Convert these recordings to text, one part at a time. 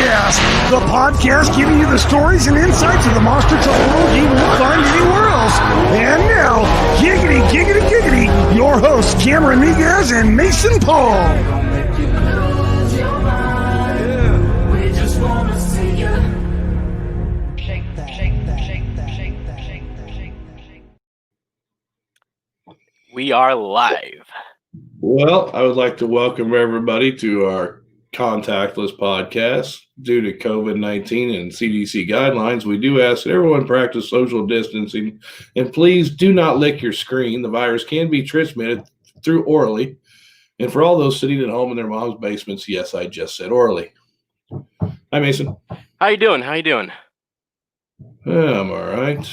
Podcast, the podcast giving you the stories and insights of the monster truck world you won't find anywhere else. And now, giggity, giggity, giggity, your hosts Cameron Miguez and Mason Paul. We are live. Well, I would like to welcome everybody to our contactless podcast. Due to COVID-19 and CDC guidelines, we do ask that everyone practice social distancing, and please do not lick your screen. The virus can be transmitted through orally. And for all those sitting at home in their mom's basements, yes, I just said orally. Hi, Mason. How you doing? I'm all right.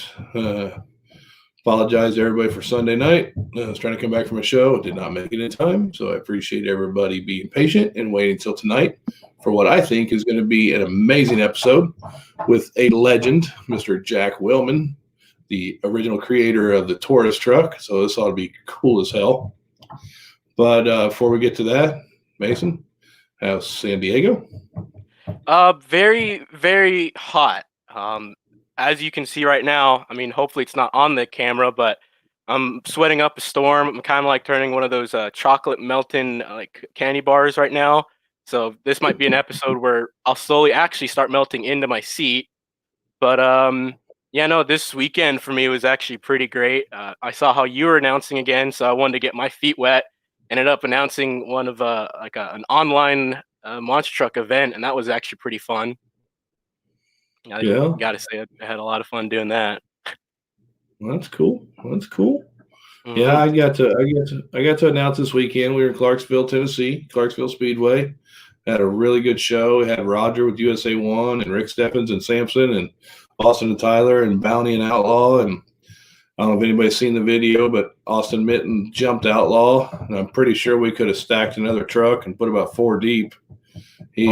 Apologize to everybody for Sunday night. I was trying to come back from a show. Did not make it in time. So I appreciate everybody being patient and waiting until tonight for what I think is going to be an amazing episode with a legend, Mr. Jack Wilman, the original creator of the Taurus truck. So this ought to be cool as hell. But before we get to that, Mason, how's San Diego? Very, very hot. As you can see right now, I mean, hopefully it's not on the camera, but I'm sweating up a storm. I'm kind of like turning one of those chocolate melting like candy bars right now. So this might be an episode where I'll slowly actually start melting into my seat. But this weekend for me was actually pretty great. I saw how you were announcing again, so I wanted to get my feet wet. Ended up announcing one of an online monster truck event, and that was actually pretty fun. I gotta say, I had a lot of fun doing that. Well, that's cool. Mm-hmm. Yeah, I got to announce this weekend. We were in Clarksville, Tennessee, Clarksville Speedway. Had a really good show. We had Roger with USA One and Rick Stephens and Sampson and Austin and Tyler and Bounty and Outlaw. And I don't know if anybody's seen the video, but Austin Mitten jumped Outlaw, and I'm pretty sure we could have stacked another truck and put about 4 deep. He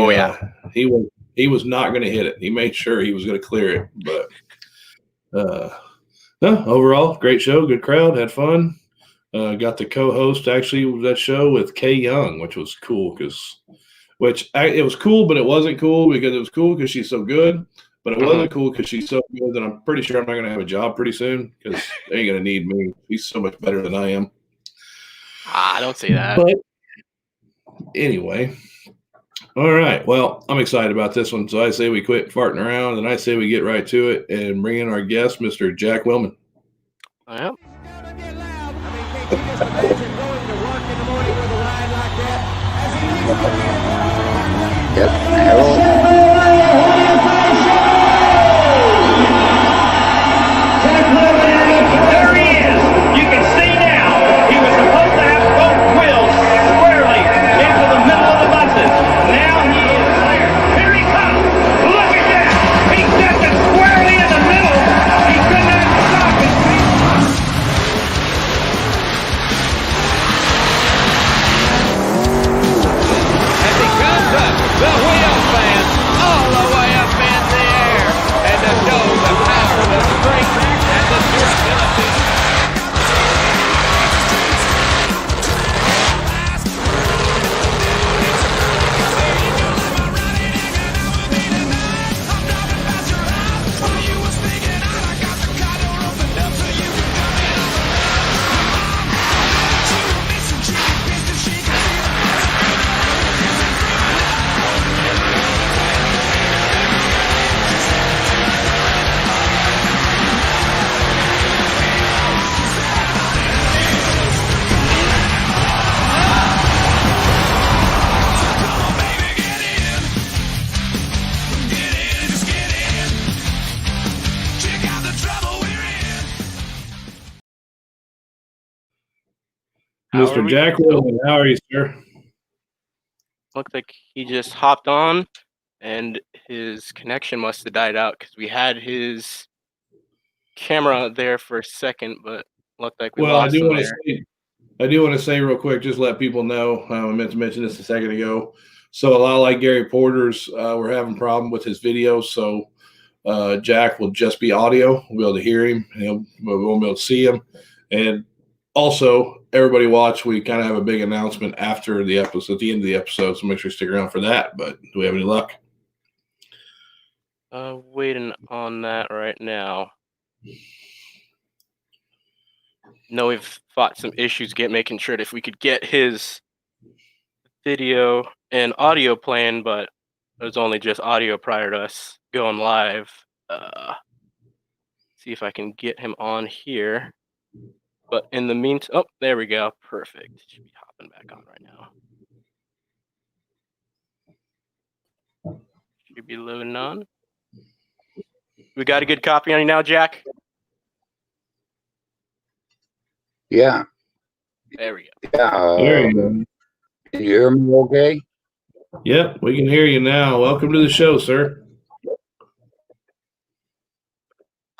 was not going to hit it. He made sure he was going to clear it. But overall, great show, good crowd, had fun. Got to co-host actually that show with Kay Young, which was cool it was cool, but it wasn't cool because it was cool because she's so good. But it wasn't cool because she's so good that I'm pretty sure I'm not going to have a job pretty soon because they ain't going to need me. She's so much better than I am. I don't say that. But anyway. All right. Well, I'm excited about this one. So I say we quit farting around, and I say we get right to it and bring in our guest, Mr. Jack Wilman. Yep. There he is. You can see now. He was supposed to have both wheels squarely into the middle of the buses. Now he is there. Here he comes. Look at that. He stepped it squarely in the middle. He could not stop it. As he comes up, the wheel fans all the way up in the air. And to show the power, the strength, and the durability. Mr. Jack Wilman, how are you, sir? Looked like he just hopped on, and his connection must have died out because we had his camera there for a second, but looked like we lost him there. I do want to say real quick, just let people know, I meant to mention this a second ago. So a lot like Gary Porter's, we're having a problem with his video. So Jack will just be audio. We'll be able to hear him. We won't be able to see him. And also, everybody watch. We kind of have a big announcement after the episode, at the end of the episode. So make sure you stick around for that. But do we have any luck? Waiting on that right now. No, we've fought some issues making sure that if we could get his video and audio playing, but it was only just audio prior to us going live. See if I can get him on here. But in the meantime, oh, there we go. Perfect. Should be hopping back on right now. Should be loading on. We got a good copy on you now, Jack? Yeah. There we go. Yeah. There you go. Can you hear me okay? Yep, we can hear you now. Welcome to the show, sir.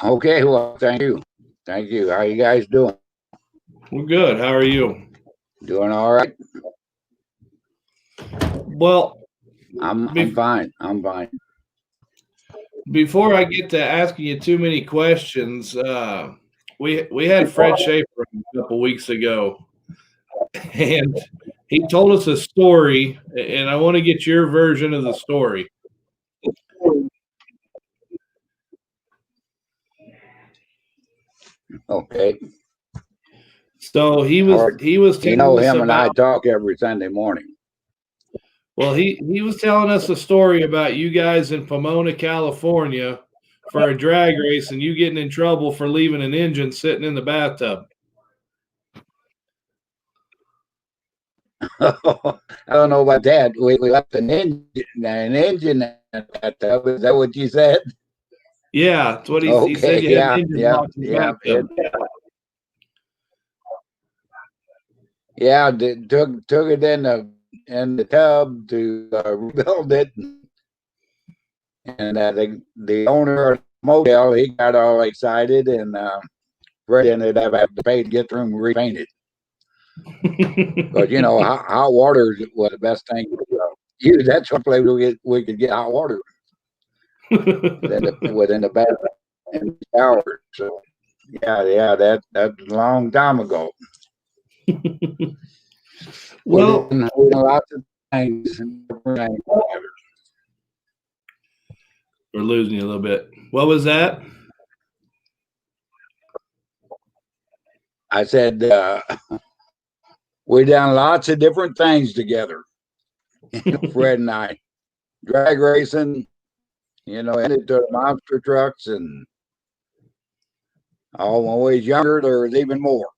Okay, well, thank you. Thank you. How you guys doing? We're good. How are you? Doing all right? Well, I'm fine. I'm fine. before I get to asking you too many questions, we had Fred Schaefer a couple weeks ago, and he told us a story, and I want to get your version of the story. Okay. So he was You know telling us him and I about. talk every Sunday morning. Well, he was telling us a story about you guys in Pomona, California, for a drag race, and you getting in trouble for leaving an engine sitting in the bathtub. I don't know about that. We left an engine in the bathtub. Is that what you said? Yeah, that's what he Okay. said. You had an engine Yeah. locked in the bathtub. Yeah. Took it in the tub to rebuild it, and the owner of the motel, he got all excited, and Fred ended up having to pay to get the room repainted. Because hot water was the best thing to use. That's one place we could get hot water within the bath and the shower. So yeah, that's a long time ago. Well, we did lots of things. we're losing you a little bit. What was that? I said we done lots of different things together. Fred and I, drag racing, into the monster trucks, and when we was younger, there was even more.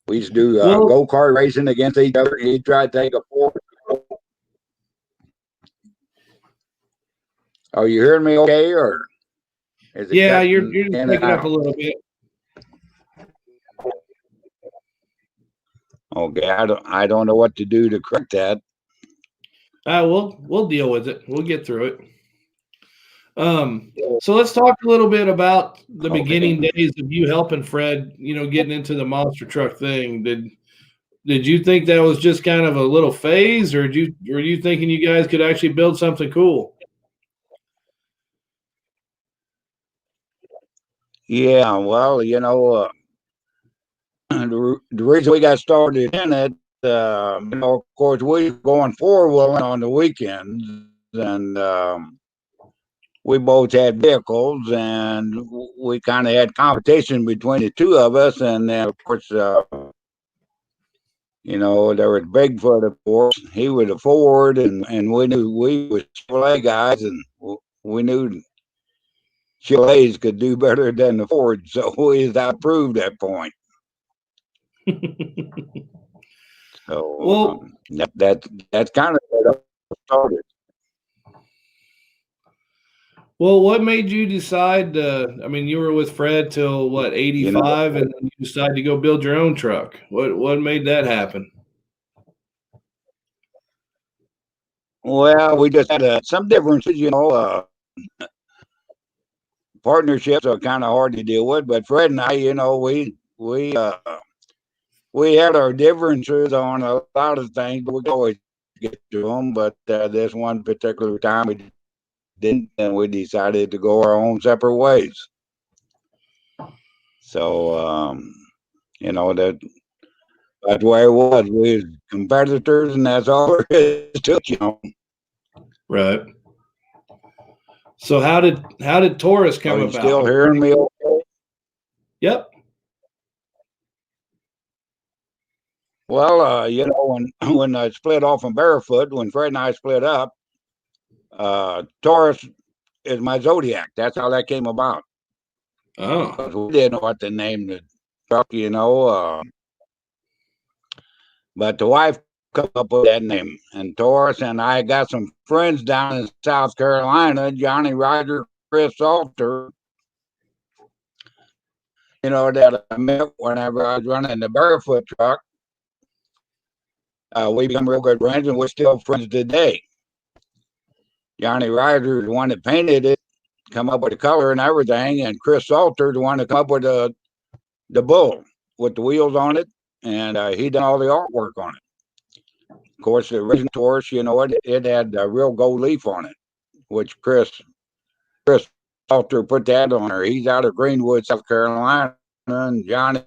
We used to do go-kart racing against each other. He'd try to take a fourth. Are you hearing me okay, or is it? Yeah, you're picking up a little bit. Okay, I don't know what to do to correct that. We'll deal with it. We'll get through it. So let's talk a little bit about the beginning days of you helping Fred, getting into the monster truck thing. Did you think that was just kind of a little phase, or were you thinking you guys could actually build something cool? Yeah, well, the reason we got started in it, of course, we were going four-wheeling on the weekends, and we both had vehicles, and we kind of had competition between the two of us. And then, of course, there was Bigfoot, of course. He was a Ford, and we knew we were Chevrolet guys, and we knew Chevrolets could do better than the Ford, so we proved that point. So that's kind of what started. Well, what made you decide? You were with Fred till what, 85, and then you decided to go build your own truck. What made that happen? Well, we just had some differences, partnerships are kind of hard to deal with, but Fred and I, we had our differences on a lot of things, but we could always get to them. But this one particular time we didn't, and we decided to go our own separate ways. So, that's where it was. We were competitors, and that's all there is to it, Right. So how did Taurus come Are you about? still hearing me okay? Yep. Well, when I split off from Barefoot, when Fred and I split up, Taurus is my zodiac. That's how that came about. Oh. 'Cause we didn't know what to name the truck, but the wife come up with that name. And Taurus, and I got some friends down in South Carolina, Johnny, Roger, Chris Salter, that I met whenever I was running the Barefoot truck. We become real good friends, and we're still friends today. Johnny Ryder is the one that painted it, come up with the color and everything, and Chris Salter, the one that come up with the bull with the wheels on it, and he done all the artwork on it. Of course, the original Taurus, it had a real gold leaf on it, which Chris Salter put that on her. He's out of Greenwood, South Carolina, and Johnny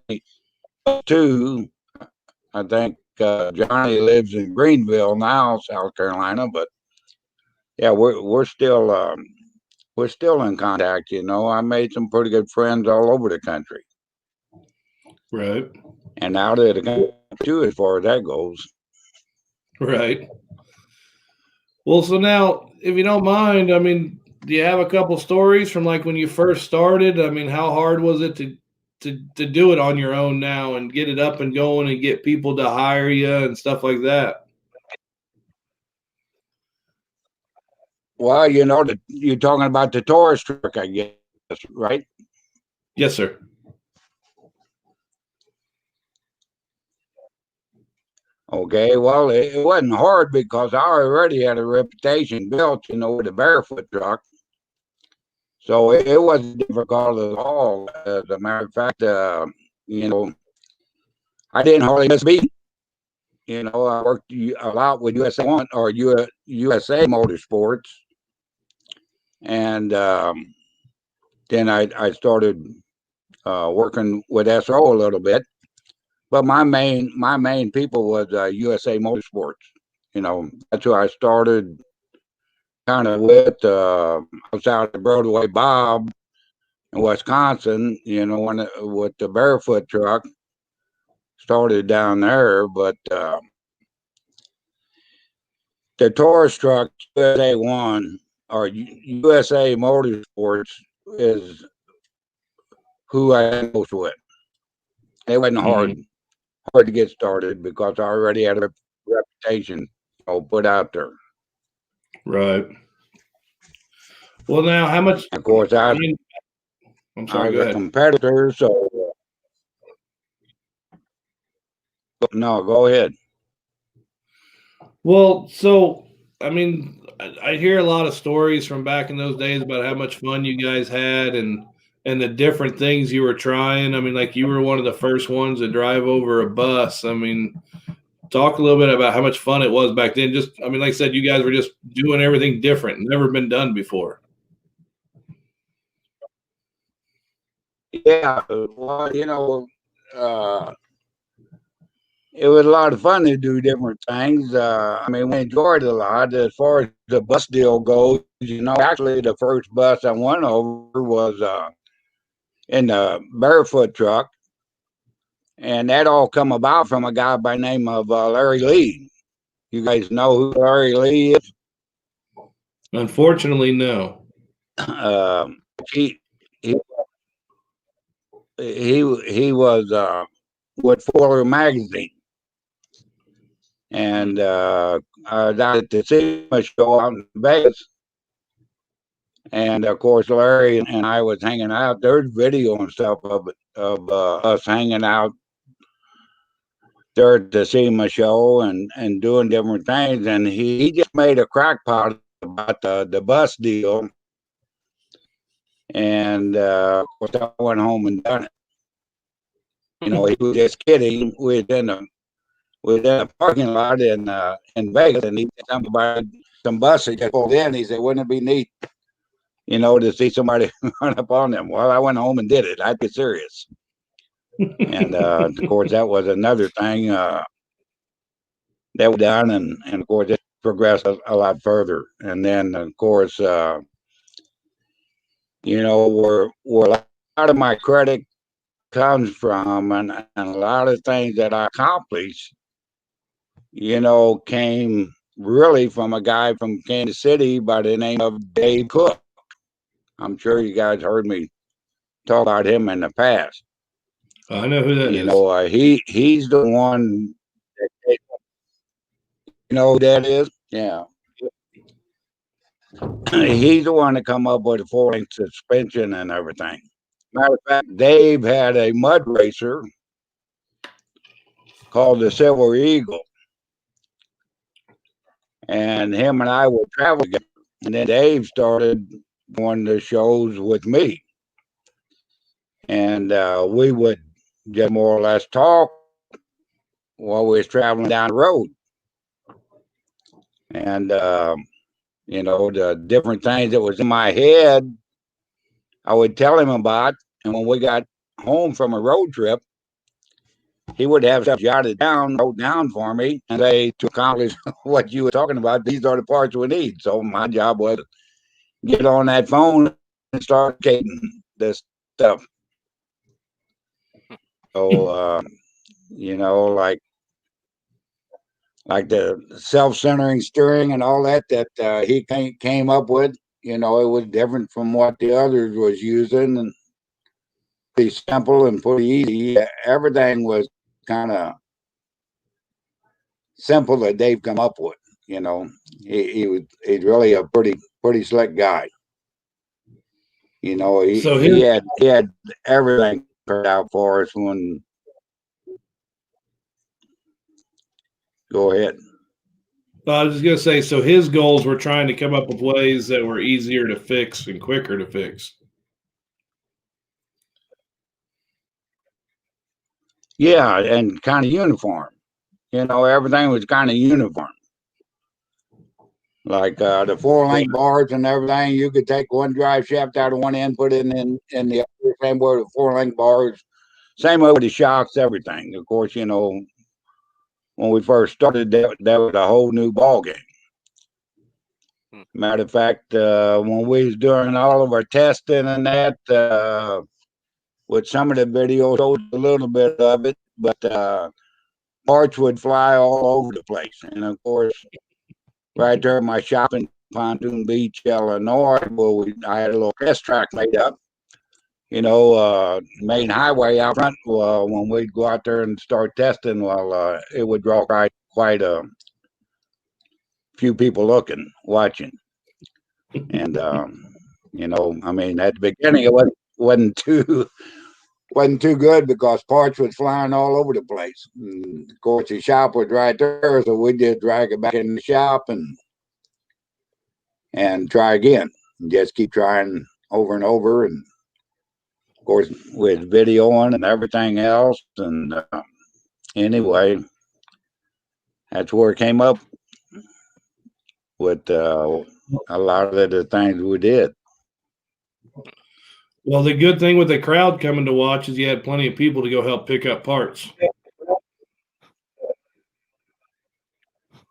too. I think Johnny lives in Greenville now, South Carolina, but yeah, we're still in contact. I made some pretty good friends all over the country, Right. and out of the country too, as far as that goes. Right. Well, so now, if you don't mind, I mean, do you have a couple stories from like when you first started? I mean, how hard was it to do it on your own now and get it up and going and get people to hire you and stuff like that? Well, you're talking about the Taurus truck, I guess, right? Yes, sir. Okay, well, it wasn't hard because I already had a reputation built, with the Barefoot truck. So it wasn't difficult at all. As a matter of fact, I didn't hardly miss a beat. I worked a lot with USA One or USA Motorsports, and then I started working with SO a little bit. But my main people was USA Motorsports. That's who I started kind of with. I was out at Broadway Bob in Wisconsin, with the Barefoot truck. Started down there, but the Taurus truck, USA One or USA Motorsports, is who I most with. It wasn't hard to get started because I already had a reputation, put out there. Right. Well, now how much? Of course, I'm sorry. Go was a ahead. competitor, so no, go ahead. Well, so I mean, I hear a lot of stories from back in those days about how much fun you guys had and the different things you were trying. I mean, like you were one of the first ones to drive over a bus. I mean, talk a little bit about how much fun it was back then. Just, I mean, like I said, you guys were just doing everything different, never been done before. Yeah, well, it was a lot of fun to do different things. I mean, we enjoyed it a lot. As far as the bus deal goes, actually the first bus I went over was in the Barefoot truck. And that all come about from a guy by the name of Larry Lee. You guys know who Larry Lee is? Unfortunately, no. He was with Fuller Magazine. And I was out at the SEMA show out in Vegas. And of course, Larry and I was hanging out. There's video and stuff of us hanging out there at the SEMA show and doing different things. And he just made a crackpot about the bus deal. And of course, I went home and done it. He was just kidding. We was in a parking lot in Vegas, and he told me about some buses that pulled in. He said, "Wouldn't it be neat, to see somebody run up on them?" Well, I went home and did it. I'd be serious. And of course, that was another thing that we done, and of course, it progressed a lot further. And then, of course, where a lot of my credit comes from, and a lot of things that I accomplished, came really from a guy from Kansas City by the name of Dave Cook. I'm sure you guys heard me talk about him in the past. I know who that is. He's the one that, who that is? Yeah. He's the one that come up with the 4-link suspension and everything. Matter of fact, Dave had a mud racer called the Silver Eagle. And him and I would travel together. And then Dave started going to shows with me. And we would just more or less talk while we was traveling down the road. And, the different things that was in my head, I would tell him about. And when we got home from a road trip, he would have stuff jotted down, wrote down for me, and say, to accomplish what you were talking about, these are the parts we need. So my job was to get on that phone and start getting this stuff. So, like the self-centering steering and all that he came up with, it was different from what the others was using, and pretty simple and pretty easy. Everything was kind of simple that Dave come up with. He's really a pretty slick guy. He had everything turned out for us when. Go ahead. I was just going to say, so his goals were trying to come up with ways that were easier to fix and quicker to fix. Yeah, and kind of uniform. Everything was kind of uniform. Like the 4-link bars and everything, you could take one drive shaft out of one end, put it in the other, same way with the 4-link bars, same way with the shocks, everything. Of course, when we first started, that was a whole new ball game. Matter of fact, when we was doing all of our testing and that, with some of the videos, showed a little bit of it, but parts would fly all over the place. And of course, right there at my shop in Pontoon Beach, Illinois, where I had a little test track made up, main highway out front. When we'd go out there and start testing, it would draw quite a few people watching. And, at the beginning, it wasn't too good because parts was flying all over the place. And of course, the shop was right there, so we just drag it back in the shop and try again. And just keep trying over and over. And of course, with videoing and everything else. And anyway, that's where it came up with a lot of the things we did. Well, the good thing with the crowd coming to watch is you had plenty of people to go help pick up parts.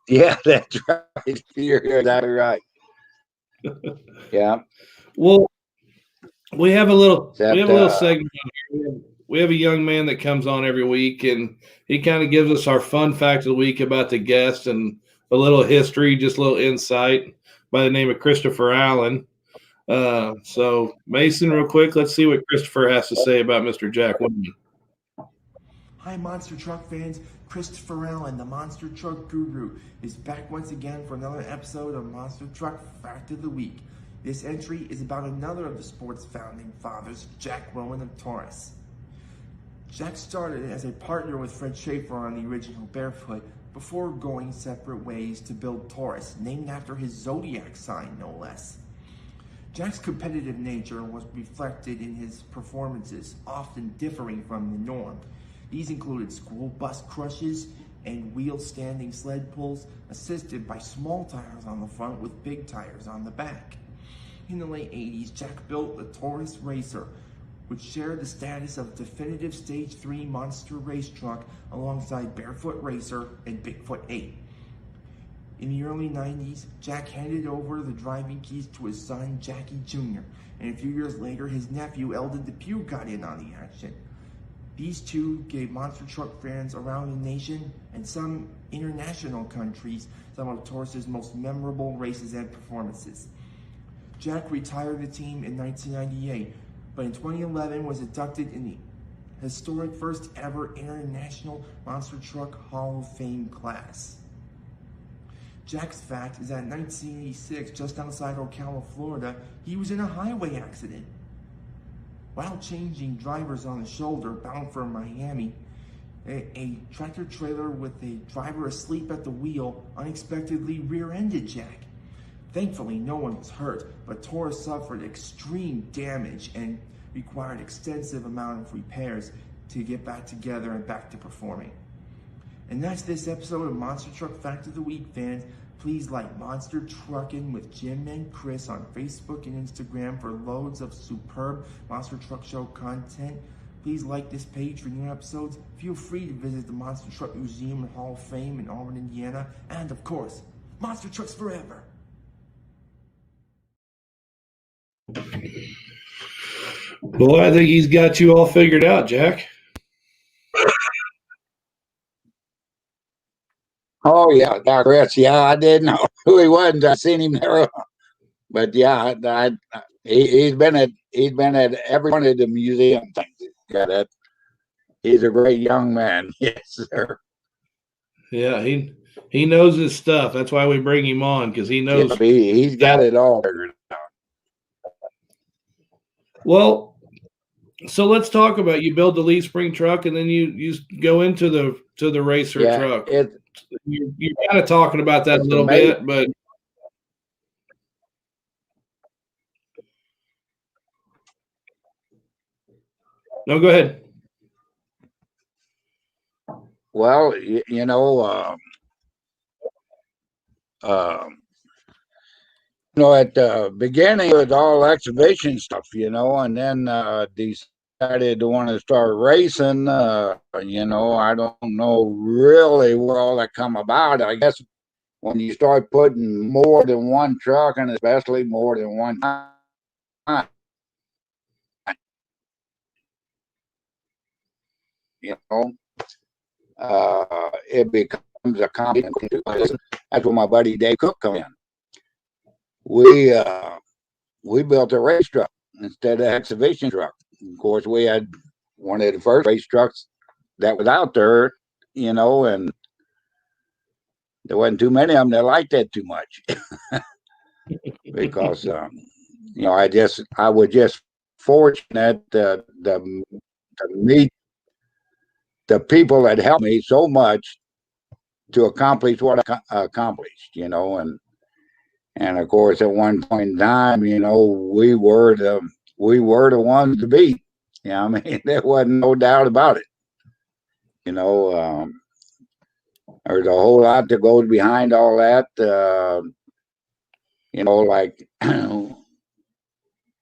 Yeah, that's right. You're exactly right. Yeah. Well, we have a little segment here. We have a young man that comes on every week, and he kind of gives us our fun fact of the week about the guest and a little history, just a little insight, by the name of Christopher Allen. So Mason, real quick, let's see what Christopher has to say about Mr. Jack Wilman. Hi, Monster Truck fans. Christopher Allen, the Monster Truck Guru, is back once again for another episode of Monster Truck Fact of the Week. This entry is about another of the sport's founding fathers, Jack Wilman of Taurus. Jack started as a partner with Fred Schaefer on the original Barefoot before going separate ways to build Taurus, named after his zodiac sign, no less. Jack's competitive nature was reflected in his performances, often differing from the norm. These included school bus crushes and wheel-standing sled pulls, assisted by small tires on the front with big tires on the back. In the late 80s, Jack built the Taurus Racer, which shared the status of definitive Stage 3 monster race truck alongside Barefoot Racer and Bigfoot 8. In the early 90s, Jack handed over the driving keys to his son, Jackie Jr., and a few years later, his nephew, Eldon Depew, got in on the action. These two gave monster truck fans around the nation and some international countries some of Taurus's most memorable races and performances. Jack retired the team in 1998, but in 2011 was inducted in the historic first ever International Monster Truck Hall of Fame class. Jack's fact is that in 1986, just outside Ocala, Florida, he was in a highway accident. While changing drivers on the shoulder bound for Miami, a tractor trailer with a driver asleep at the wheel unexpectedly rear-ended Jack. Thankfully, no one was hurt, but Taurus suffered extreme damage and required extensive amount of repairs to get back together and back to performing. And that's this episode of Monster Truck Fact of the Week, fans. Please like Monster Truckin' with Jim and Chris on Facebook and Instagram for loads of superb Monster Truck Show content. Please like this page for new episodes. Feel free to visit the Monster Truck Museum and Hall of Fame in Auburn, Indiana. And of course, Monster Trucks Forever. Well, I think he's got you all figured out, Jack. Oh yeah, Chris. Yeah, I didn't know who he was. I seen him there, but yeah, he's been at every one of the museum things. Got it. He's a great young man. Yes, sir. Yeah, he knows his stuff. That's why we bring him on, because he knows. Yeah, he's got it all figured out. Well, so let's talk about, you build the leaf spring truck, and then you go into the racer truck. You're kind of talking about that a little bit, but no, go ahead. Well, at the beginning it was all exhibition stuff, and then decided to want to start racing. I don't know really where all that come about. I guess when you start putting more than one truck, and especially more than one time, it becomes a competition. That's where my buddy Dave Cook come in. We built a race truck instead of exhibition truck. Of course, we had one of the first race trucks that was out there, and there wasn't too many of them that liked that too much. Because I was just fortunate to meet the people that helped me so much to accomplish what I accomplished, and of course at one point in time, we were the ones to beat. I mean, there wasn't no doubt about it. There's a whole lot that goes behind all that. Like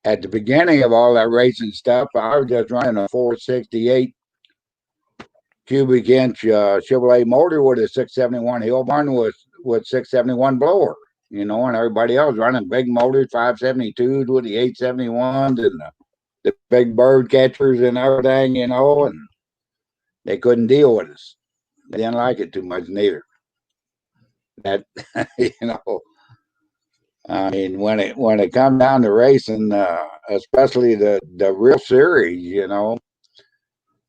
at the beginning of all that racing stuff, I was just running a 468 cubic inch Chevrolet motor with a 671 hill barn with 671 blower, and everybody else running big motors, 572s with the 871s and the big bird catchers and everything, and they couldn't deal with us. They didn't like it too much neither. That I mean, when it come down to racing, especially the real series,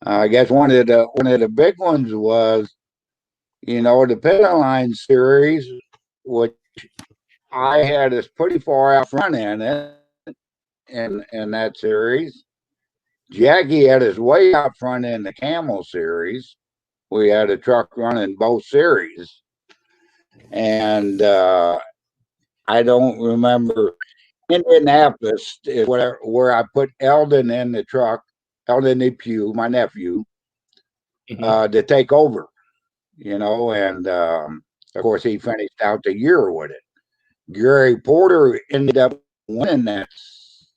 I guess one of the big ones was, the Penline series, which I had us pretty far out front in that series. Jackie had us way out front in the Camel series. We had a truck running both series, and I don't remember. Indianapolis is where I put Eldon in the truck, Eldon Depew, my nephew, to take over, and of course he finished out the year with it. Gary Porter ended up winning that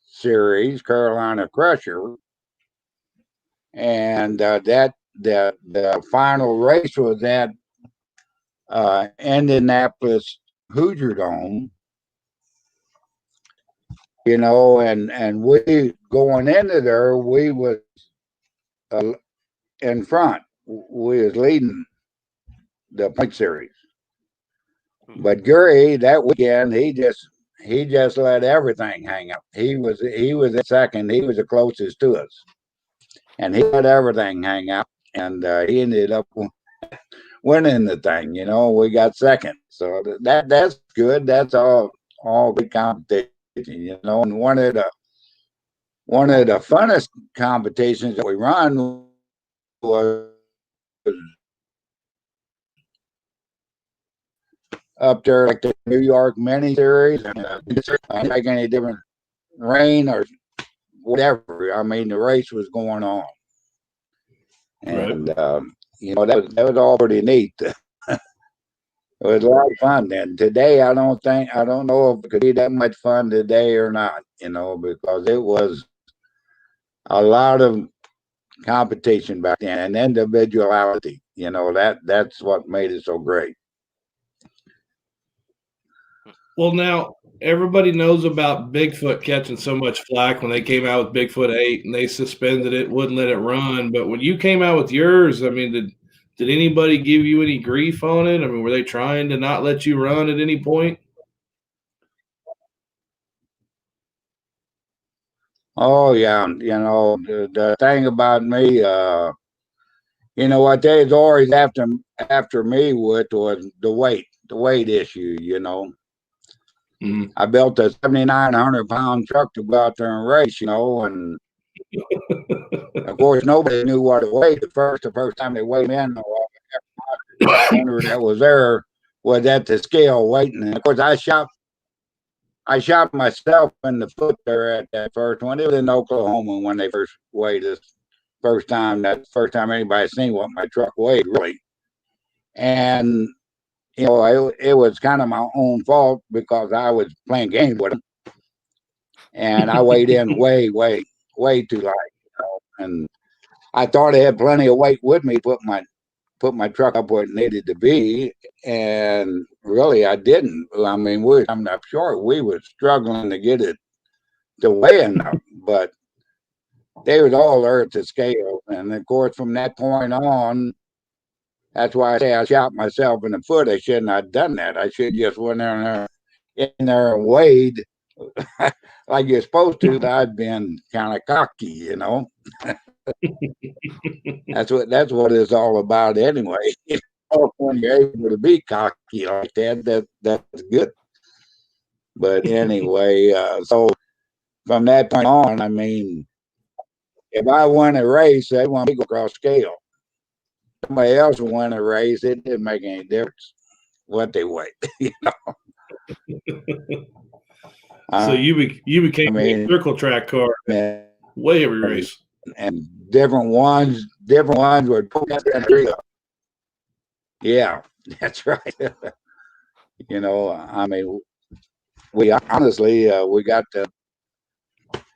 series, Carolina Crusher, and the final race was at Indianapolis Hoosier Dome, you know, and we going into there, we was uh, in front. We was leading the point series. But Gary that weekend, he just let everything hang up. He was in second. He was the closest to us, and he let everything hang up. And he ended up winning the thing. You know, we got second, so that's good. That's all good competition. You know, and one of the funnest competitions that we run was up there like the New York mini series, and like any different rain or whatever. I mean, the race was going on, and you know that was all pretty neat. It was a lot of fun then. Today, I don't know if it could be that much fun today or not. You know, because it was a lot of competition back then and individuality. You know that's what made it so great. Well, now everybody knows about Bigfoot catching so much flack when they came out with Bigfoot 8 and they suspended it, wouldn't let it run. But when you came out with yours, I mean, did anybody give you any grief on it? I mean, were they trying to not let you run at any point? Oh yeah, you know the thing about me, you know what they was always after me with was the weight issue. You know, I built a 7,900 pound truck to go out there and race. You know, and of course nobody knew what it weighed the first time they weighed me in. That was there was at the scale waiting. And of course I shot myself in the foot there at that first one. It was in Oklahoma when they first weighed us. That's the first time anybody seen what my truck weighed, really. And, you know, it was kind of my own fault because I was playing games with them. And I weighed in way too light. You know? And I thought I had plenty of weight with me, put my truck up where it needed to be. And really, I didn't. I mean, I'm not sure we were struggling to get it to weigh enough, but they was all there at the scale. And of course, from that point on, that's why I say I shot myself in the foot. I shouldn't have done that. I should just went in there and weighed like you're supposed to. I'd been kind of cocky, you know. That's what it's all about anyway. You know, when you're able to be cocky like that's good. But anyway, so from that point on, I mean, if I won a race, they want me to go across scale. Somebody else won a race, it didn't make any difference what they weighed. You know? So you became a circle track car, way every race, and different ones were. Yeah, that's right. You know, I mean, we honestly we got to,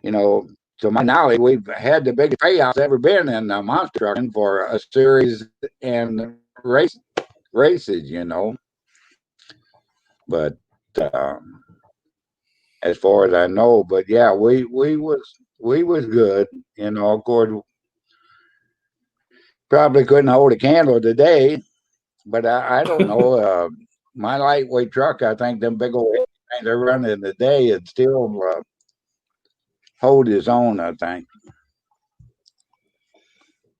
you know, to my knowledge, we've had the biggest payouts ever been in monster trucking for a series and races, you know. But as far as I know, but yeah, we was good, you know. Of course, probably couldn't hold a candle today, but I don't know. My lightweight truck, I think them big old things they're running today, it still hold his own. I think.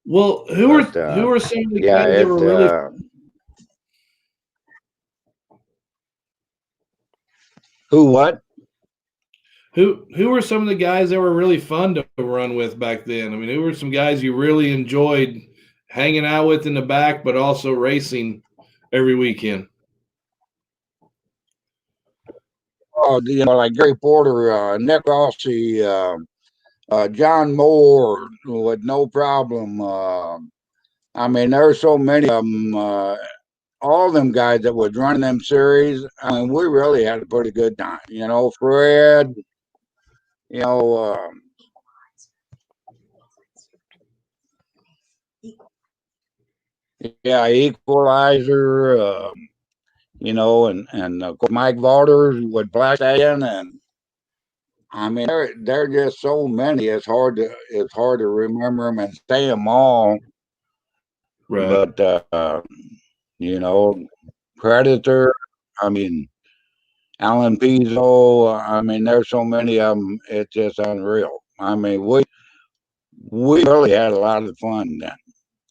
Well, who were some of the guys that were really who what? Who were some of the guys that were really fun to run with back then? I mean, who were some guys you really enjoyed hanging out with in the back, but also racing every weekend? Oh, you know, like Gary Porter, Nick Rossi, John Moore with no problem. I mean, there's so many of them. All them guys that was running them series. I mean, we really had a pretty good time. You know, Fred. You know, yeah, Equalizer. and of course Mike Valters would flash that in, and I mean there are just so many. It's hard to remember them and say them all. Right. But you know, Predator. I mean, Alan Pizzo. I mean, there's so many of them. It's just unreal. I mean, we really had a lot of fun then.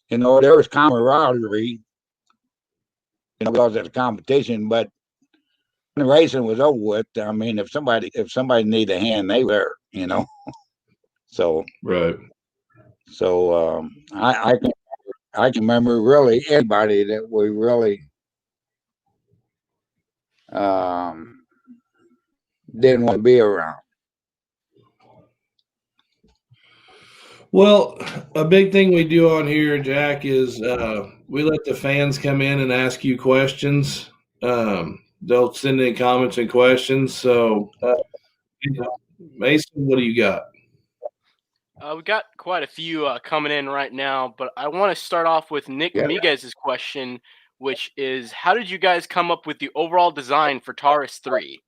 There was camaraderie, because of the competition. But when the racing was over with, I mean, if somebody needed a hand, they were. So Right. I can remember really anybody that we really um, didn't want to be around. Well, a big thing we do on here, Jack, is we let the fans come in and ask you questions. They'll send in comments and questions. So, Mason, what do you got? We got quite a few coming in right now, but I want to start off with Nick Yeah. Miguez's question, which is, how did you guys come up with the overall design for Taurus 3?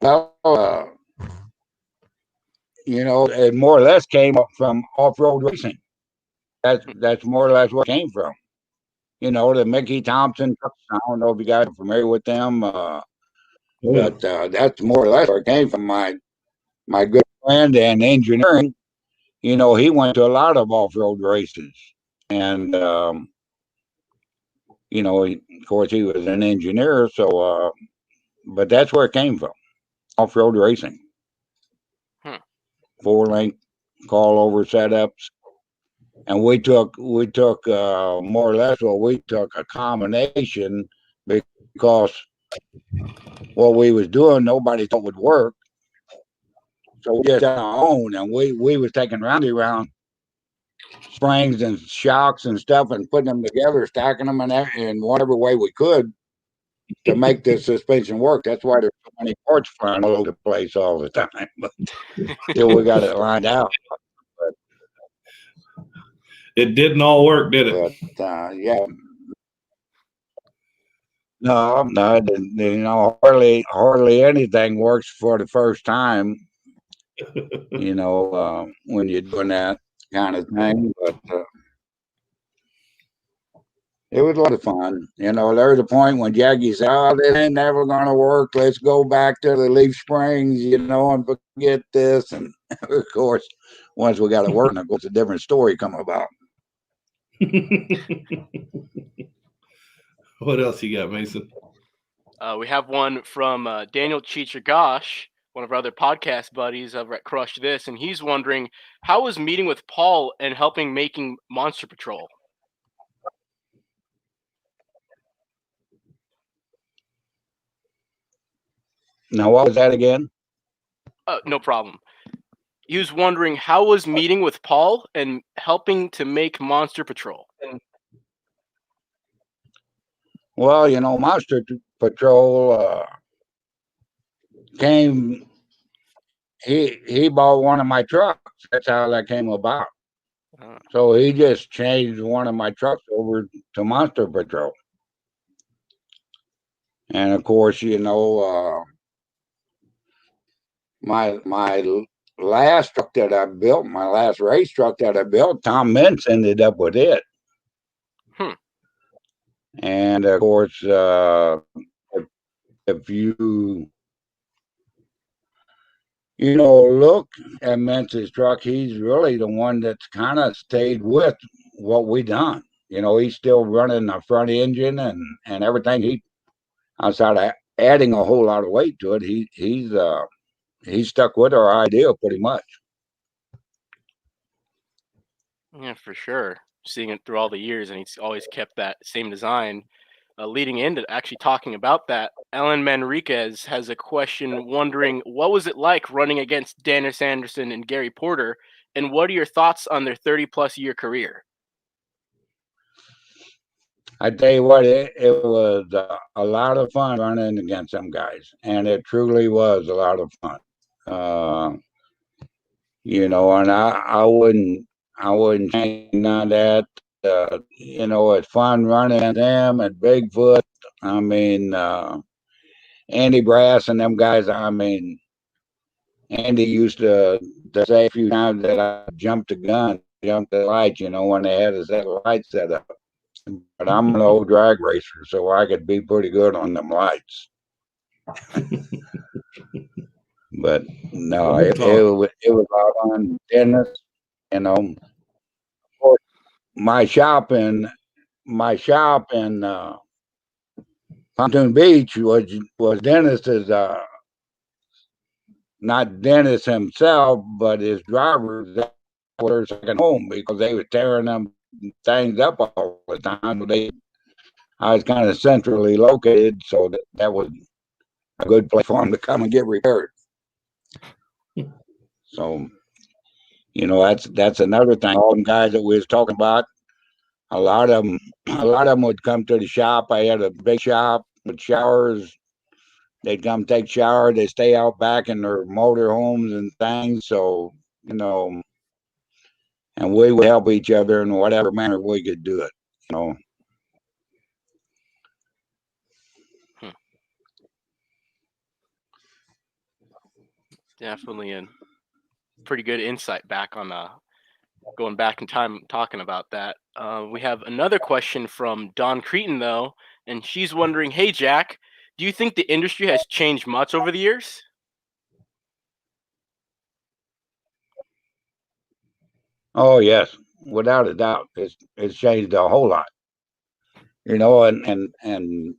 Well, it more or less came up from off-road racing. That's more or less where it came from. The Mickey Thompson trucks. I don't know if you guys are familiar with them, but that's more or less where it came from. My good friend in engineering, he went to a lot of off-road races, and of course, he was an engineer. So, but that's where it came from, off-road racing. 4-link call-over setups. And we took more or less we took a combination, because what we was doing nobody thought would work. So we just on our own, and we was taking round springs and shocks and stuff and putting them together, stacking them in whatever way we could to make the suspension work. That's why there's so many parts flying all over the place all the time. But still, we got it lined out. It didn't all work, did it? But yeah. No, hardly anything works for the first time. When you're doing that kind of thing, but it was a lot of fun. There was a point when Jackie said, "Oh, this ain't never gonna work. Let's go back to the leaf springs, and forget this." And of course, once we got it working, of course, a different story come about. What else you got, Mason? We have one from Daniel Cheecher-Gosh, one of our other podcast buddies over at Crush This, and he's wondering, how was meeting with Paul and helping making Monster Patrol? Now, what was that again? No problem. He was wondering, how was meeting with Paul and helping to make Monster Patrol? Well, Monster Patrol came. He bought one of my trucks. That's how that came about. So he just changed one of my trucks over to Monster Patrol. And of course, my last truck that I built, my last race truck that I built, Tom Mintz ended up with it. And of course, if you look at Mintz's truck, he's really the one that's kind of stayed with what we done. He's still running the front engine and everything. Outside of adding a whole lot of weight to it, he's stuck with our idea pretty much. Yeah, for sure. Seeing it through all the years, and he's always kept that same design. Leading into actually talking about that, Alan Manriquez has a question wondering, what was it like running against Dennis Anderson and Gary Porter, and what are your thoughts on their 30-plus year career? I tell you what, it was a lot of fun running against them guys, and it truly was a lot of fun. And I wouldn't change none of that. You know, it's fun running at them and Bigfoot. I mean, Andy Brass and them guys. I mean, Andy used to say a few times that I jumped the gun, jumped the lights, you know, when they had us that light set up. But I'm an old drag racer, so I could be pretty good on them lights. But no, it was out on Dennis, you know. Of course, my shop in Pontoon Beach was Dennis's. Not Dennis himself, but his drivers. That was their second home because they were tearing them things up all the time. I was kind of centrally located, so that was a good place for them to come and get repaired. So, you know, that's another thing. All them guys that we was talking about, a lot of them would come to the shop. I had a big shop with showers. They'd come take shower. They stay out back in their motor homes and things. So, you know, and we would help each other in whatever manner we could do it. You know. Definitely a pretty good insight back on going back in time talking about that. We have another question from Dawn Cretan though, and she's wondering, "Hey Jack, do you think the industry has changed much over the years?" Oh yes, without a doubt, it's changed a whole lot. You know, and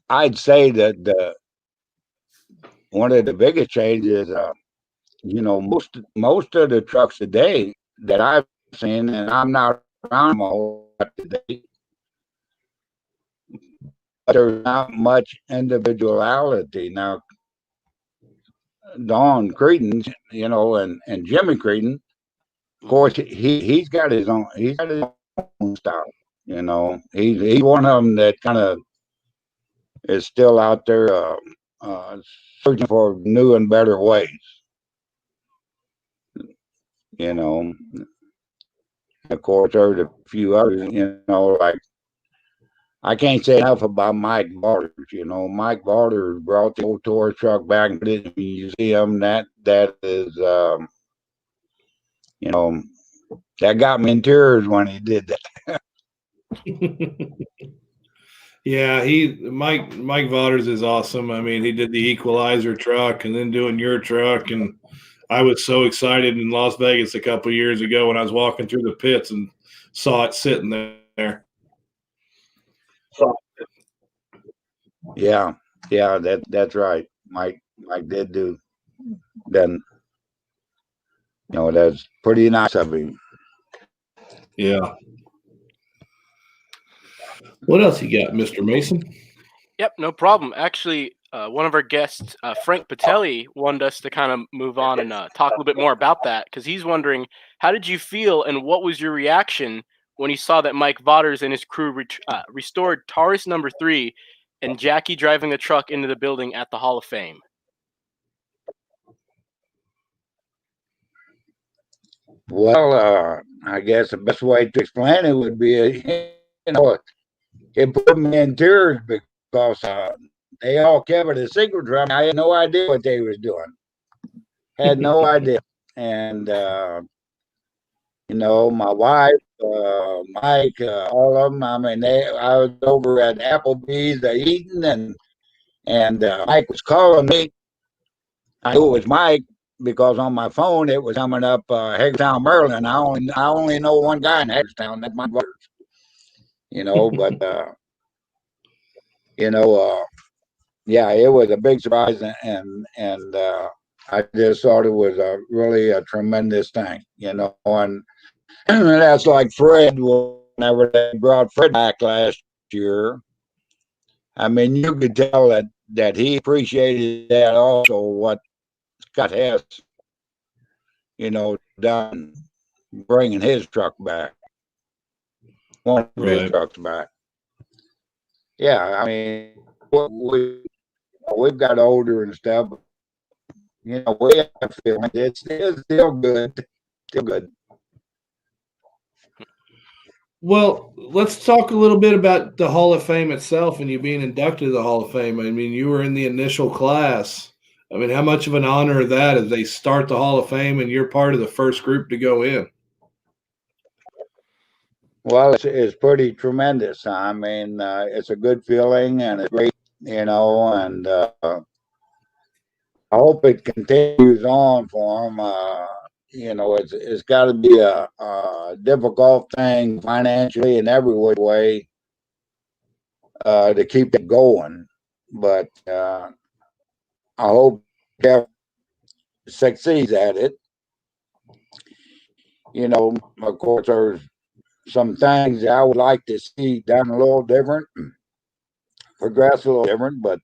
I'd say that one of the biggest changes, you know, most of the trucks today that I've seen, and I'm not around them a whole lot today, but there's not much individuality now. Don Creedon, you know, and Jimmy Creedon, of course, he's got his own style. You know, he's one of them that kind of is still out there searching for new and better ways. You know, of course, there's a few others. You know, like I can't say enough about Mike Barters. You know, Mike Barters brought the old tour truck back and put it in the museum. That is, you know, that got me in tears when he did that. Yeah, Mike Vaughters is awesome. I mean, he did the Equalizer truck and then doing your truck, and I was so excited in Las Vegas a couple of years ago when I was walking through the pits and saw it sitting there. Yeah, that's right. Mike did do then. You know, that's pretty nice of him. Yeah. What else you got, Mr. Mason? Yep, no problem. Actually, one of our guests, Frank Patelli, wanted us to kind of move on and talk a little bit more about that because he's wondering, how did you feel and what was your reaction when he saw that Mike Vaughters and his crew restored Taurus number 3 and Jackie driving the truck into the building at the Hall of Fame? Well, I guess the best way to explain it would be, you know, it put me in tears because they all kept it a secret from me. I had no idea what they was doing. Had no idea. And you know, my wife, Mike, all of them. I mean, I was over at Applebee's eating, and Mike was calling me. I knew it was Mike because on my phone it was coming up Hagerstown, Maryland. I only know one guy in Hagerstown. That's my brother. You know, but you know, yeah, it was a big surprise, and I just thought it was really a tremendous thing. You know, and that's like Fred. Whenever they brought Fred back last year, I mean, you could tell that he appreciated that also. What Scott Hess, you know, done bringing his truck back, one of his trucks back. Yeah, I mean, we've got older and stuff. You know, we have feelings. It's still good, still good. Well, let's talk a little bit about the Hall of Fame itself and you being inducted to the Hall of Fame. I mean, you were in the initial class. I mean, how much of an honor is that as they start the Hall of Fame and you're part of the first group to go in? Well, it's pretty tremendous. I mean, it's a good feeling and it's great, and I hope it continues on for them. It's got to be a difficult thing financially and every way to keep it going. But I hope Jeff succeeds at it. Of course, there's some things I would like to see done a little different, progress a little different. But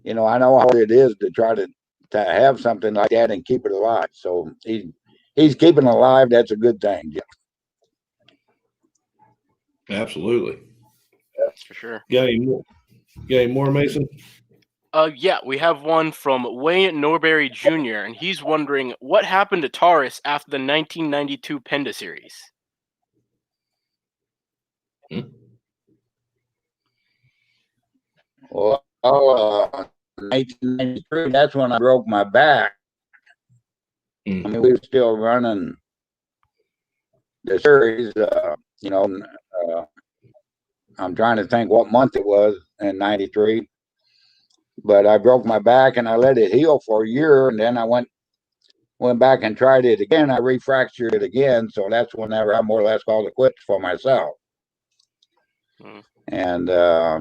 I know how it is to try to have something like that and keep it alive. So he's keeping it alive. That's a good thing. Absolutely. That's for sure. Got any more, Mason? Yeah, we have one from Wayne Norbury Jr., and he's wondering what happened to Taurus after the 1992 Penda Series. Well, 1993, that's when I broke my back. I mean, we were still running the series, I'm trying to think what month it was in 93, but I broke my back and I let it heal for a year. And then I went back and tried it again. I refractured it again. So that's whenever I more or less called it quits for myself. And, I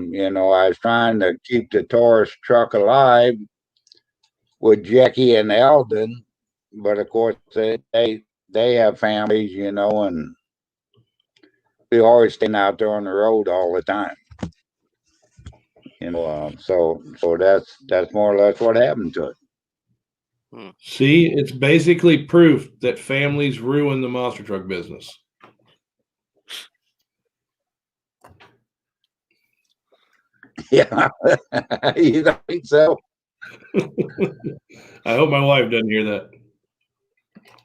was trying to keep the Taurus truck alive with Jackie and Eldon, but of course they have families, and we always staying out there on the road all the time. So that's more or less what happened to it. See, it's basically proof that families ruin the monster truck business. Yeah, you think so? I hope my wife doesn't hear that.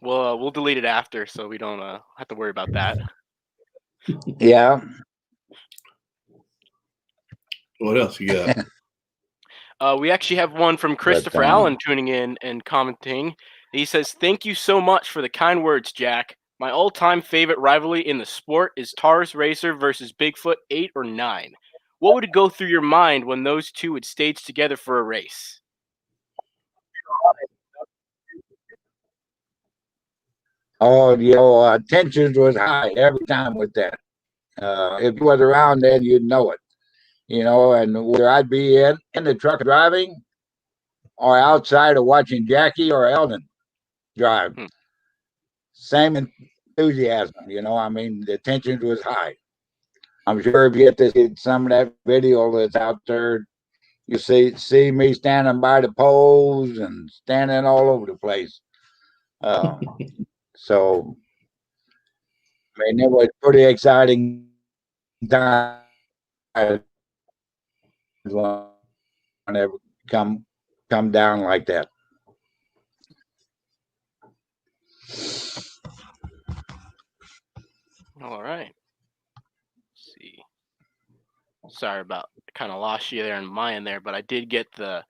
Well, we'll delete it after, so we don't have to worry about that. Yeah. What else you got? We actually have one from Christopher Allen tuning in and commenting. He says, "Thank you so much for the kind words, Jack. My all-time favorite rivalry in the sport is Taurus Racer versus Bigfoot 8 or 9. What would go through your mind when those two would stage together for a race?" Oh, tensions was high every time with that. If you was around then, you'd know it. And whether I'd be in the truck driving or outside of watching Jackie or Eldon drive, same enthusiasm. I mean, the tensions was high. I'm sure if you get to see some of that video that's out there, you see me standing by the poles and standing all over the place. So, I mean, it was pretty exciting time whenever come down like that. All right. Let's see. Sorry about kind of lost you there in my end there, but I did get the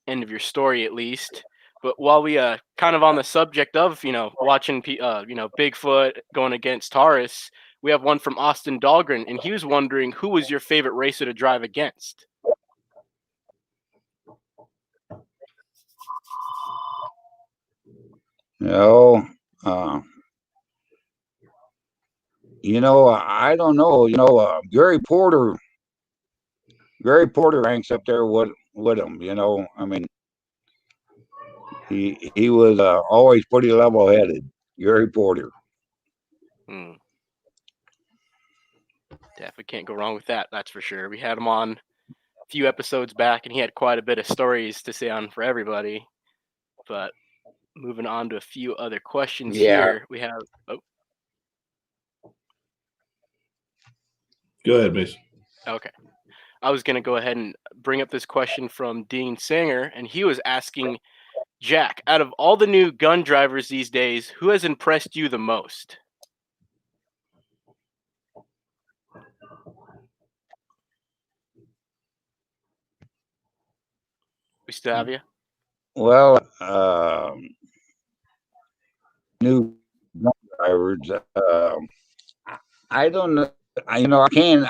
end of your story at least. But while we kind of on the subject of watching Bigfoot going against Taurus, we have one from Austin Dahlgren, and he was wondering who was your favorite racer to drive against. I don't know. Gary Porter ranks up there with him. I mean, he was always pretty level headed. Gary Porter. Definitely can't go wrong with that. That's for sure. We had him on a few episodes back, and he had quite a bit of stories to say on for everybody. But moving on to a few other questions here, we have. Oh. Go ahead, Mason. Okay. I was going to go ahead and bring up this question from Dean Sanger, and he was asking, Jack, out of all the new gun drivers these days, who has impressed you the most? still have you? Well, new drivers. I don't know. I can't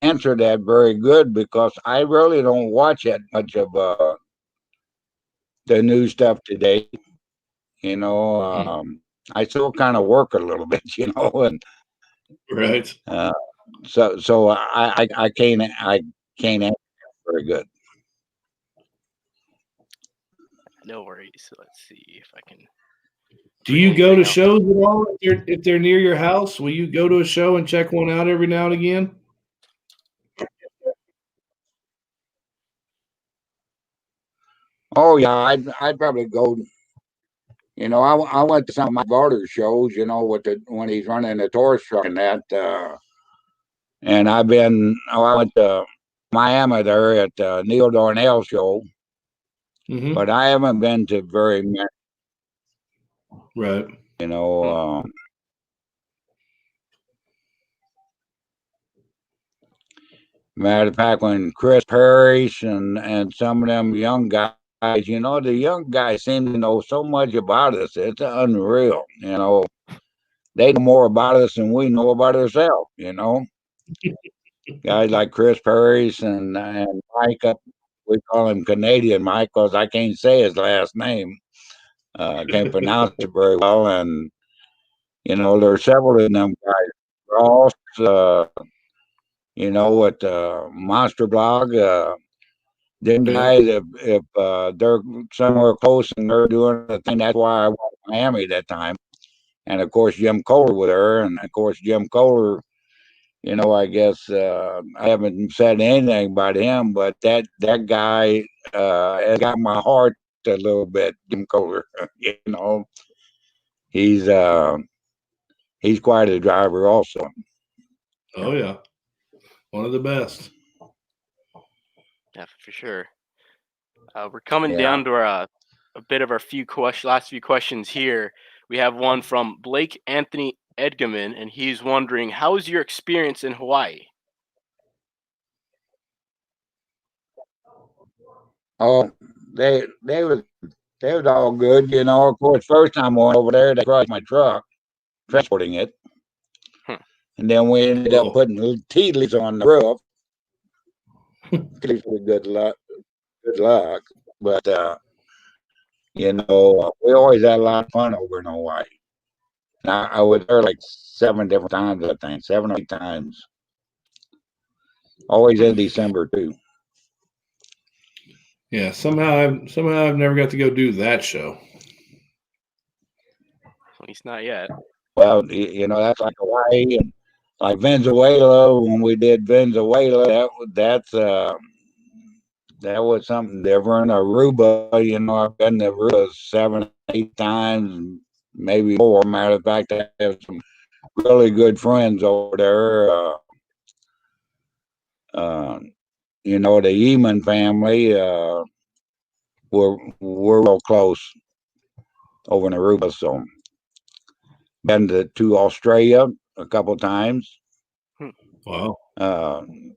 answer that very good because I really don't watch that much of the new stuff today. I still kind of work a little bit, and Right. so I can't answer that very good. No worries. Let's see if I can. Do you go to shows at all if they're near your house? Will you go to a show and check one out every now and again? Oh yeah, I'd probably go. I went to some of my daughter's shows. When he's running the tourist truck and that. And I went to Miami there at Neil Darnell's show, but I haven't been to very many. Right. Matter of fact, when Chris Parrish and some of them young guys, the young guys seem to know so much about us. It's unreal. They know more about us than we know about ourselves. Guys like Chris Parrish and Mike, we call him Canadian Mike because I can't say his last name. I can't pronounce it very well. And, there's several of them guys. Ross, at Monster Blog, them guys, if they're somewhere close and they're doing a thing, that's why I went to Miami that time. And of course, Jim Kohler with her. And of course, Jim Kohler, I guess I haven't said anything about him, but that guy has got my heart a little bit, Jim Kohler. He's quite a driver also. Oh yeah, one of the best. Yeah, for sure. We're coming down to a bit of our last few questions here. We have one from Blake Anthony Edgerman, and he's wondering, how was your experience in Hawaii? Oh, they was all good, Of course, first time I went over there, they crushed my truck, transporting it, and then we ended up putting tea leaves on the roof. Good luck, but we always had a lot of fun over in Hawaii. I was there like 7 different times, I think, 7 or 8 times. Always in December too. Yeah, somehow I've never got to go do that show. At least not yet. Well, that's like Hawaii and like Venezuela. When we did Venezuela, that was something different. Aruba, I've been to Aruba 7, 8 times, maybe more. Matter of fact, I have some really good friends over there. The Wilman family, we're real close over in Aruba. So, been to Australia a couple times. Wow. The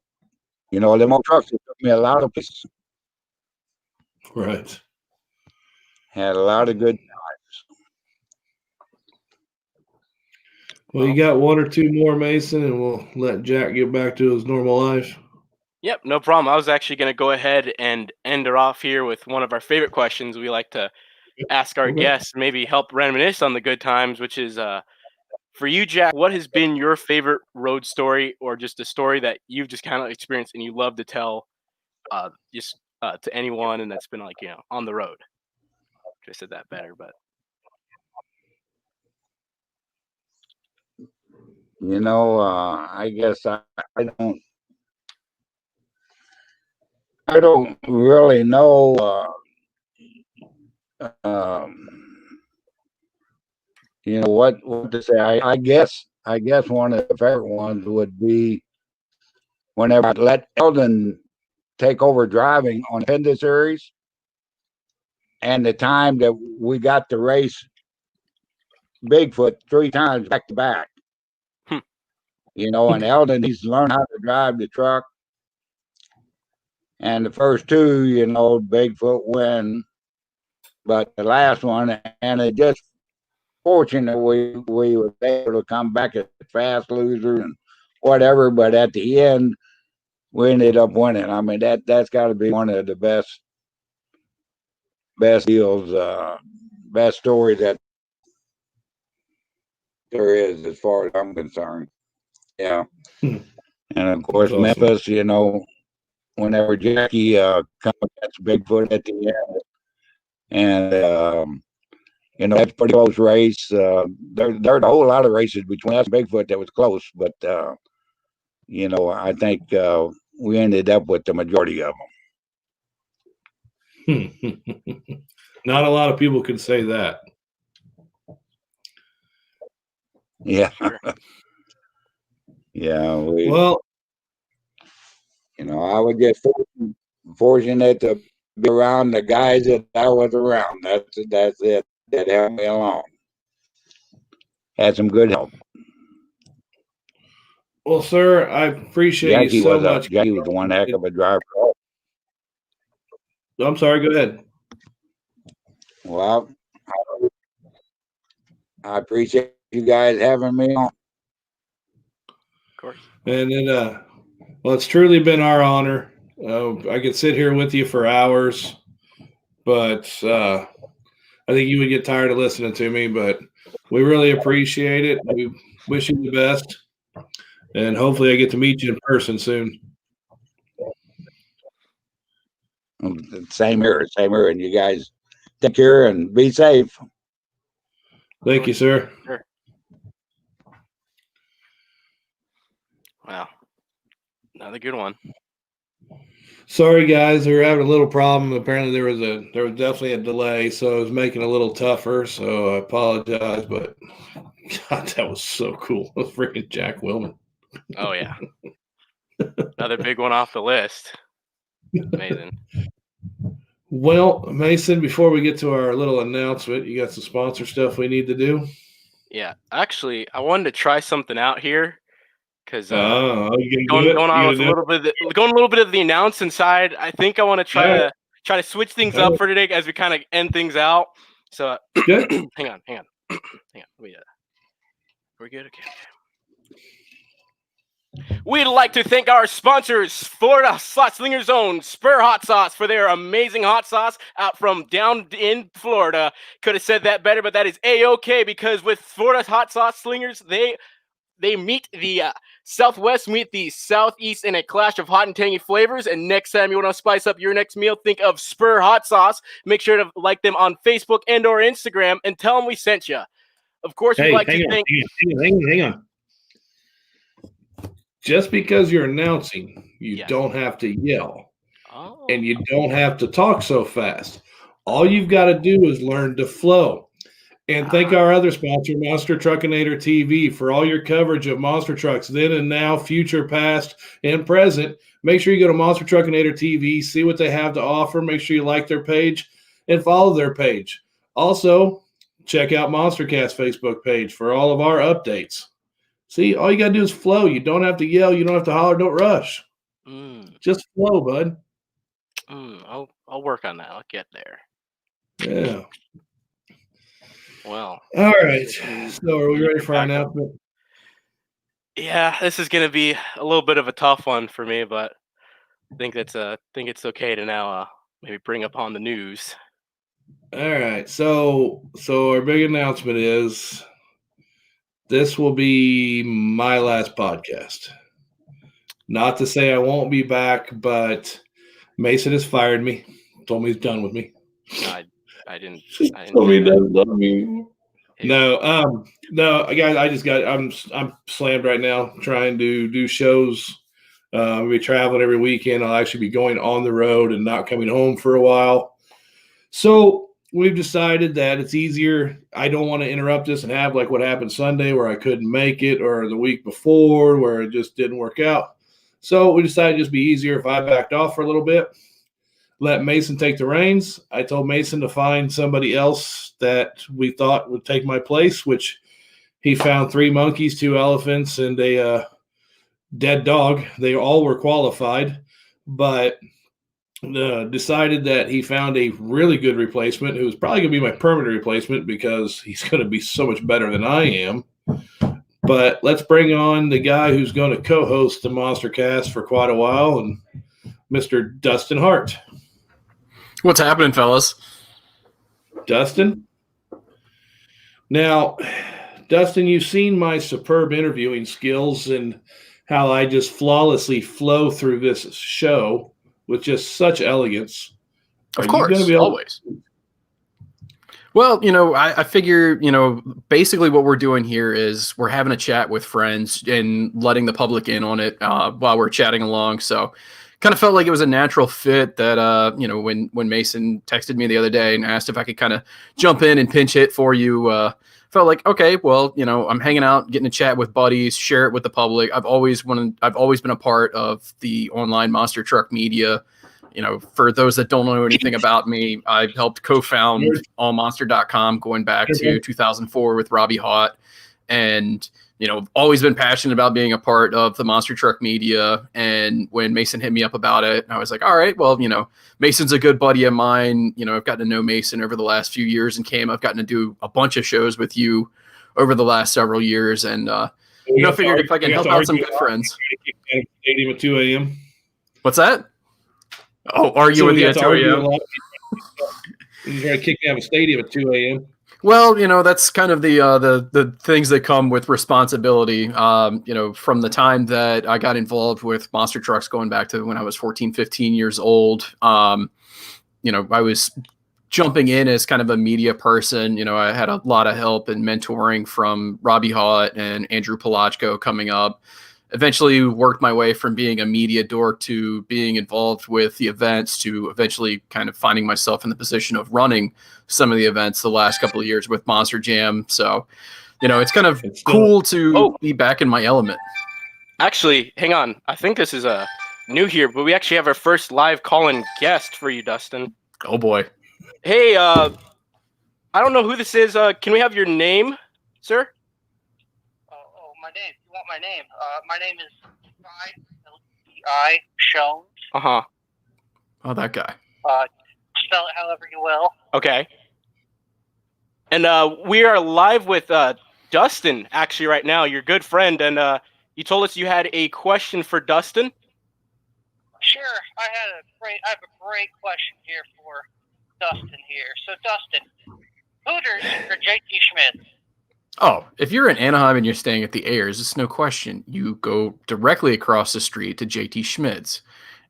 more trucks took me a lot of places. Right. Had a lot of good times. Well, you got 1 or 2 more, Mason, and we'll let Jack get back to his normal life. Yep, no problem. I was actually going to go ahead and end her off here with one of our favorite questions we like to ask our guests, maybe help reminisce on the good times, which is for you, Jack, what has been your favorite road story or just a story that you've just kind of experienced and you love to tell to anyone and that's been like, on the road? I said that better, but. I guess I don't really know. What to say. I guess one of the favorite ones would be whenever I let Eldon take over driving on the Penda Series, and the time that we got to race Bigfoot 3 times back to back. And Eldon needs to learn how to drive the truck. And the first two, Bigfoot win, but the last one, and it just fortunate we were able to come back as fast losers and whatever. But at the end, we ended up winning. I mean, that's got to be one of the best deals, best stories that there is, as far as I'm concerned. Yeah. And of course, That's awesome. Memphis, whenever Jackie come against Bigfoot at the end, and that's a pretty close race. There's a whole lot of races between us and Bigfoot that was close, but I think we ended up with the majority of them. Not a lot of people can say that. Yeah. Sure. Yeah. Well, I was just fortunate to be around the guys that I was around. That's it. That helped me along. Had some good help. well, sir, I appreciate you so much. Jackie was one heck of a driver. I'm sorry. Go ahead. Well, I appreciate you guys having me on. Of course. And then, well, it's truly been our honor. I could sit here with you for hours, but I think you would get tired of listening to me. But we really appreciate it. We wish you the best, and hopefully, I get to meet you in person soon. Same here. And you guys take care and be safe. Thank you, sir. Sure. Wow. Another good one. Sorry, guys, we were having a little problem. Apparently, there was definitely a delay, so it was making it a little tougher. So I apologize, but God, that was so cool. That was freaking Jack Wilman. Oh yeah. Another big one off the list. Amazing. Well, Mason, before we get to our little announcement, you got some sponsor stuff we need to do? Yeah. Actually, I wanted to try something out here because you gonna going do it? on You with gonna going a little bit of the announcing side. I think I want to try to switch things All up right. for today as we kind of end things out. So Good. hang on. We're good. Okay. We'd like to thank our sponsors, Florida Slot Slinger Zone, Spur Hot Sauce, for their amazing hot sauce out from down in Florida. Could have said that better, but that is A-OK, because with Florida Hot Sauce Slingers, they meet the Southwest, meet the Southeast in a clash of hot and tangy flavors. And next time you want to spice up your next meal, think of Spur Hot Sauce. Make sure to like them on Facebook and or Instagram and tell them we sent you. Of course, we'd like to thank... Hang on. Just because you're announcing, you don't have to yell. Oh. And you don't have to talk so fast. All you've got to do is learn to flow. And thank our other sponsor, Monster Truckinator TV, for all your coverage of monster trucks, then and now, future, past, and present. Make sure you go to Monster Truckinator TV, see what they have to offer. Make sure you like their page and follow their page. Also, check out MonsterCast Facebook page for all of our updates. See, all you got to do is flow. You don't have to yell. You don't have to holler. Don't rush. Just flow, bud. I'll work on that. I'll get there. Yeah. Well. All right. So are we ready for our announcement? Yeah, this is going to be a little bit of a tough one for me, but I think it's okay to now maybe bring upon the news. All right. So our big announcement is this will be my last podcast. Not to say I won't be back, but Mason has fired me. Told me he's done with me. I didn't. Told me he doesn't love me. No, guys. I'm slammed right now trying to do shows. I'll be traveling every weekend. I'll actually be going on the road and not coming home for a while. So we've decided that it's easier. I don't want to interrupt this and have like what happened Sunday where I couldn't make it, or the week before where it just didn't work out. So we decided it'd just be easier if I backed off for a little bit, let Mason take the reins. I told Mason to find somebody else that we thought would take my place, which he found 3 monkeys, 2 elephants, and a dead dog. They all were qualified, but decided that he found a really good replacement who's probably going to be my permanent replacement because he's going to be so much better than I am. But let's bring on the guy who's going to co-host the Monster Cast for quite a while, and Mr. Dustin Hart. What's happening, fellas? Dustin? Now, Dustin, you've seen my superb interviewing skills and how I just flawlessly flow through this show with just such elegance. Of course, always. Well, I figure, basically what we're doing here is we're having a chat with friends and letting the public in on it while we're chatting along. So kind of felt like it was a natural fit that, when Mason texted me the other day and asked if I could kind of jump in and pinch hit for you, felt like, okay, well, I'm hanging out, getting a chat with buddies, share it with the public. I've always been a part of the online monster truck media. For those that don't know anything about me, I helped co-found allmonster.com going back to 2004 with Robbie Haught. And, always been passionate about being a part of the monster truck media. And when Mason hit me up about it, I was like, all right, well, Mason's a good buddy of mine. I've gotten to know Mason over the last few years, and Cam, I've gotten to do a bunch of shows with you over the last several years. And, figured if I can help out some good friends. Stadium at 2 a.m. What's that? Oh, argue with you at 2 a.m.? You try to kick me out of a stadium at 2 a.m. Well, that's kind of the things that come with responsibility. From the time that I got involved with monster trucks going back to when I was 14, 15 years old, I was jumping in as kind of a media person. I had a lot of help and mentoring from Robbie Haught and Andrew Palachko coming up. Eventually worked my way from being a media dork to being involved with the events to eventually kind of finding myself in the position of running some of the events the last couple of years with Monster Jam. So, it's kind of cool to be back in my element. Actually, hang on. I think this is new here, but we actually have our first live call-in guest for you, Dustin. Oh, boy. Hey, I don't know who this is. Can we have your name, sir? My name. You want my name? My name is Levi Shones. Uh-huh. Oh, that guy. Spell it however you will. Okay. And we are live with Dustin, actually, right now, your good friend. And you told us you had a question for Dustin? Sure. I have a great question here for Dustin here. So, Dustin, Hooters or JT Schmidt? Oh, if you're in Anaheim and you're staying at the Ayers, it's no question. You go directly across the street to JT Schmidt's.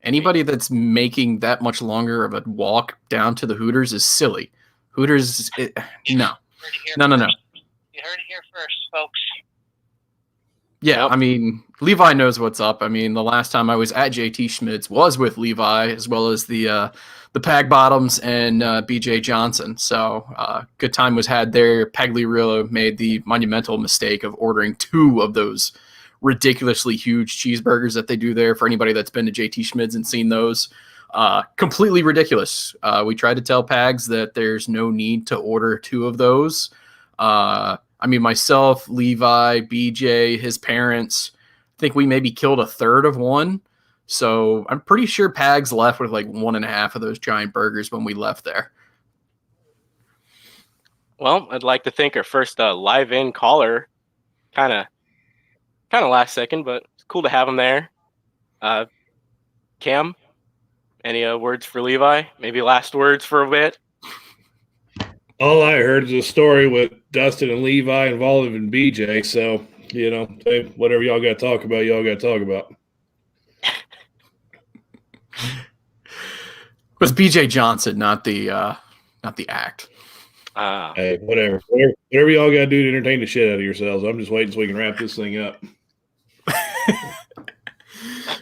Anybody that's making that much longer of a walk down to the Hooters is silly. Hooters, no. You heard it here first, folks. Yeah, Yep. I mean, Levi knows what's up. I mean, the last time I was at JT Schmidt's was with Levi, as well as the Pag Bottoms and BJ Johnson. So good time was had there. Pagliarulo made the monumental mistake of ordering 2 of those ridiculously huge cheeseburgers that they do there. For anybody that's been to JT Schmidt's and seen those, completely ridiculous. We tried to tell Pags that there's no need to order 2 of those. I mean, myself, Levi, BJ, his parents, I think we maybe killed a third of one. So I'm pretty sure Pags left with like 1.5 of those giant burgers when we left there. Well, I'd like to thank our first live-in caller. Kind of last second, but it's cool to have him there. Cam, any words for Levi? Maybe last words for a bit? All I heard is a story with Dustin and Levi involving BJ. So, hey, whatever y'all got to talk about, y'all got to talk about. It was BJ Johnson, not the act. Hey, whatever y'all got to do to entertain the shit out of yourselves. I'm just waiting so we can wrap this thing up.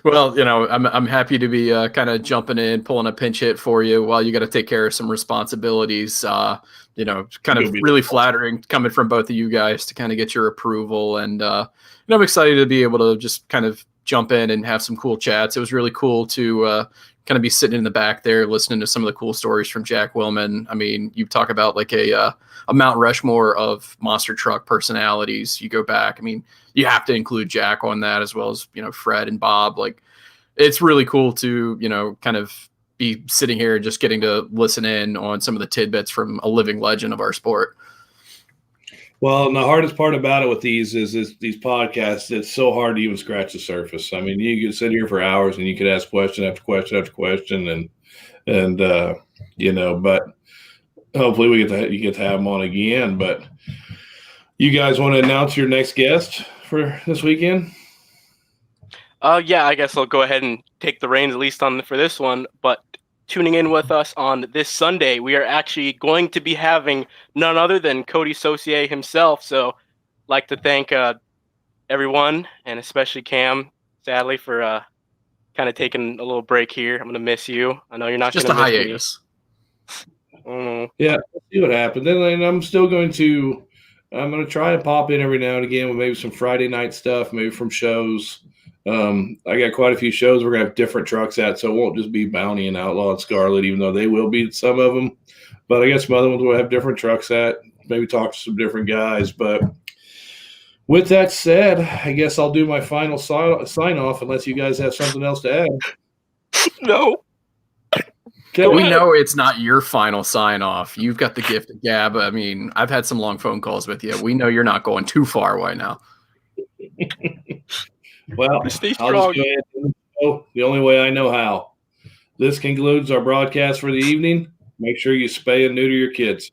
Well, I'm happy to be kind of jumping in, pulling a pinch hit for you while you got to take care of some responsibilities. Kind of really flattering coming from both of you guys to kind of get your approval. And I'm excited to be able to just kind of jump in and have some cool chats. It was really cool to kind of be sitting in the back there listening to some of the cool stories from Jack Wilman. I mean, you talk about like a Mount Rushmore of monster truck personalities. You go back, I mean, you have to include Jack on that, as well as, Fred and Bob. Like, it's really cool to, kind of be sitting here just getting to listen in on some of the tidbits from a living legend of our sport. Well, and the hardest part about it with these is these podcasts, it's so hard to even scratch the surface. I mean, you could sit here for hours and you could ask question after question after question, and but hopefully you get to have them on again. But you guys want to announce your next guest for this weekend? Yeah, I guess I'll go ahead and take the reins at least for this one. But tuning in with us on this Sunday, we are actually going to be having none other than Cody Saucier himself. So I'd like to thank everyone, and especially Cam, sadly, for kind of taking a little break here. I'm going to miss you. I know you're not just going to a miss hiatus. Me. Yeah, we'll see what happens. Then I'm going to try and pop in every now and again with maybe some Friday night stuff, maybe from shows. I got quite a few shows we're going to have different trucks at, so it won't just be Bounty and Outlaw and Scarlet, even though they will be some of them. But I guess some other ones will have different trucks at, maybe talk to some different guys. But with that said, I guess I'll do my final sign off unless you guys have something else to add. No. Okay. We know it's not your final sign off. You've got the gift of gab. I mean, I've had some long phone calls with you. We know you're not going too far right now. Well, I'll Stay just strong. go ahead and go the only way I know how. This concludes our broadcast for the evening. Make sure you spay and neuter your kids.